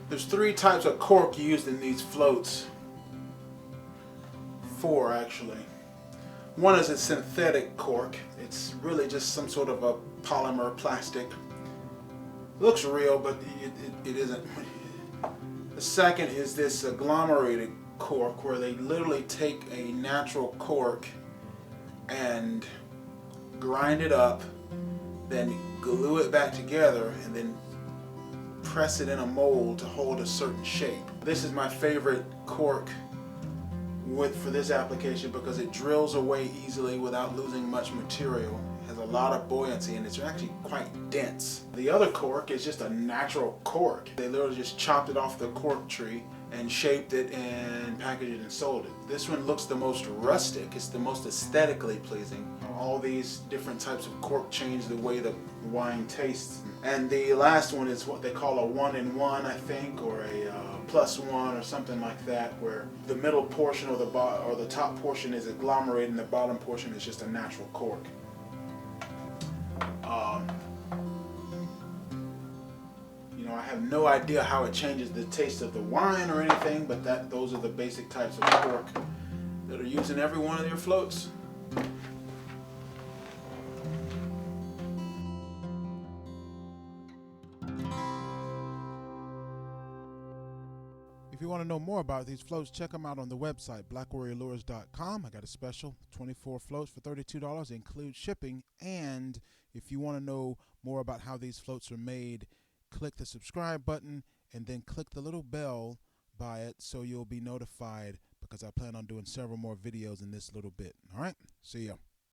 There's three types of cork used in these floats. Four, actually. One is a synthetic cork. It's really just some sort of a polymer plastic. It looks real, but it isn't. The second is this agglomerated cork, where they literally take a natural cork and grind it up, then glue it back together, and then press it in a mold to hold a certain shape. This is my favorite cork for this application because it drills away easily without losing much material. It has a lot of buoyancy and it's actually quite dense. The other cork is just a natural cork. They literally just chopped it off the cork tree and shaped it and packaged it and sold it. This one looks the most rustic. It's the most aesthetically pleasing. All these different types of cork change the way the wine tastes. And the last one is what they call a 1-in-1, I think, or a +1 or something like that, where the middle portion or the top portion is agglomerated and the bottom portion is just a natural cork. You know, I have no idea how it changes the taste of the wine or anything, but those are the basic types of cork that are used in every one of your floats. If you want to know more about these floats, check them out on the website, blackwarriorlures.com. I got a special, 24 floats for $32, includes shipping. And if you want to know more about how these floats are made, click the subscribe button and then click the little bell by it so you'll be notified, because I plan on doing several more videos in this little bit. All right, see ya.